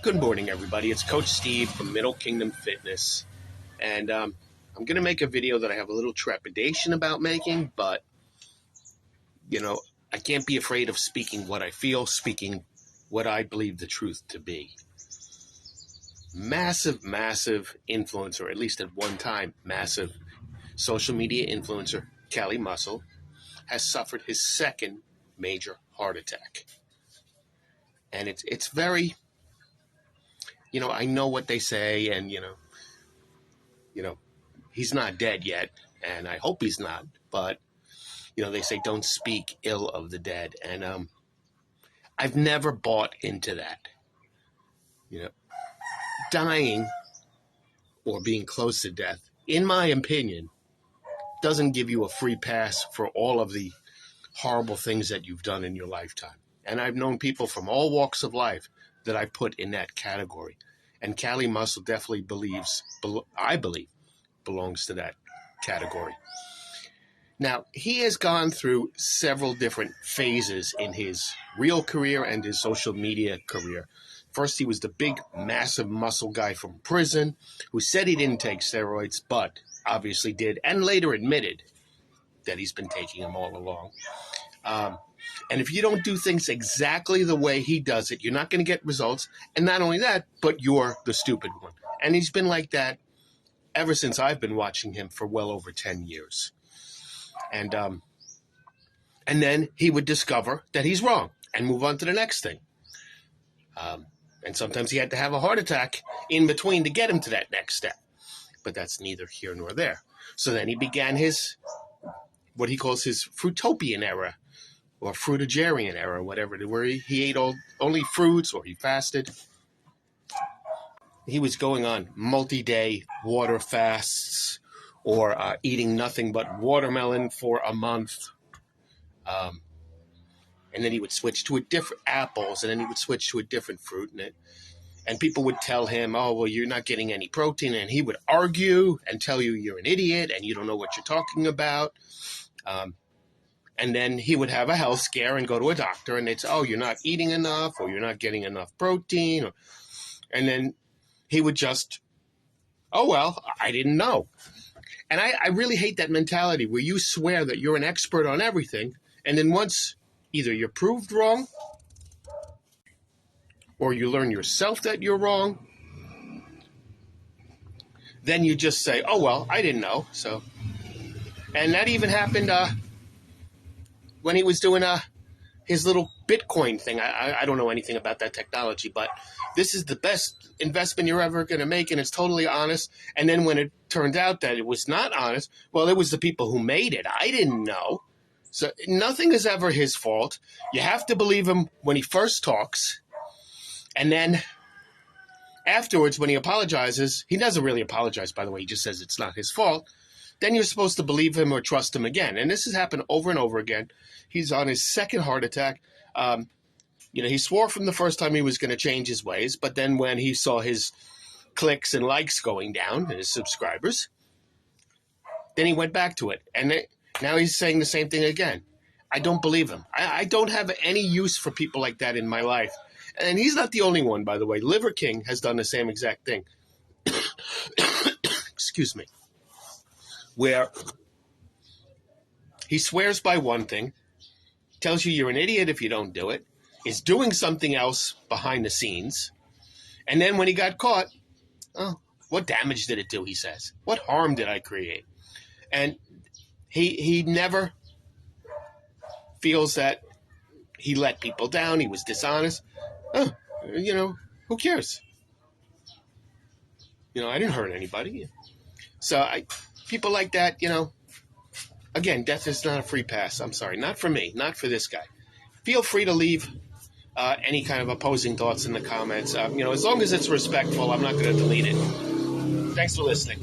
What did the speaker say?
Good morning, everybody. It's Coach Steve from Middle Kingdom Fitness, and I'm going to make a video that I have a little trepidation about making, but, I can't be afraid of speaking what I feel, speaking what I believe the truth to be. Massive influencer, at least at one time, massive social media influencer, Cali Muscle, has suffered his second major heart attack. And it's very... I know what they say, and, he's not dead yet, and I hope he's not, but, they say don't speak ill of the dead, and I've never bought into that. Dying or being close to death, in my opinion, doesn't give you a free pass for all of the horrible things that you've done in your lifetime. And I've known people from all walks of life that I put in that category. And Cali Muscle definitely I believe, belongs to that category. Now, he has gone through several different phases in his real career and his social media career. First, he was the big, massive muscle guy from prison who said he didn't take steroids, but obviously did, and later admitted that he's been taking them all along. And if you don't do things exactly the way he does it, you're not going to get results. And not only that, but you're the stupid one. And he's been like that ever since I've been watching him for well over 10 years. And then he would discover that he's wrong and move on to the next thing. And sometimes he had to have a heart attack in between to get him to that next step. But that's neither here nor there. So then he began what he calls his fruitopian era, or fruitagarian era, whatever, where he ate only fruits, or he fasted. He was going on multi-day water fasts, or eating nothing but watermelon for a month. And then he would switch to apples, and then he would switch to a different fruit. And people would tell him, oh, well, you're not getting any protein. And he would argue and tell you you're an idiot and you don't know what you're talking about. And then he would have a health scare and go to a doctor, and they'd say, oh, you're not eating enough, or you're not getting enough protein. And then he would just, oh, well, I didn't know. And I really hate that mentality where you swear that you're an expert on everything, and then once either you're proved wrong or you learn yourself that you're wrong, then you just say, oh, well, I didn't know. So, and that even happened when he was doing his little Bitcoin thing. I don't know anything about that technology, but this is the best investment you're ever going to make, and it's totally honest. And then when it turned out that it was not honest, well, it was the people who made it. I didn't know. So nothing is ever his fault. You have to believe him when he first talks. And then afterwards, when he apologizes, he doesn't really apologize, by the way. He just says it's not his fault. Then you're supposed to believe him or trust him again. And this has happened over and over again. He's on his second heart attack. He swore from the first time he was going to change his ways. But then when he saw his clicks and likes going down, his subscribers, then he went back to it. And now he's saying the same thing again. I don't believe him. I don't have any use for people like that in my life. And he's not the only one, by the way. Liver King has done the same exact thing. Excuse me. Where he swears by one thing, tells you you're an idiot if you don't do it, is doing something else behind the scenes, and then when he got caught, oh, what damage did it do, he says? What harm did I create? And he never feels that he let people down, he was dishonest. Oh, who cares? I didn't hurt anybody. So people like that, again, death is not a free pass. I'm sorry. Not for me. Not for this guy. Feel free to leave any kind of opposing thoughts in the comments. As long as it's respectful, I'm not going to delete it. Thanks for listening.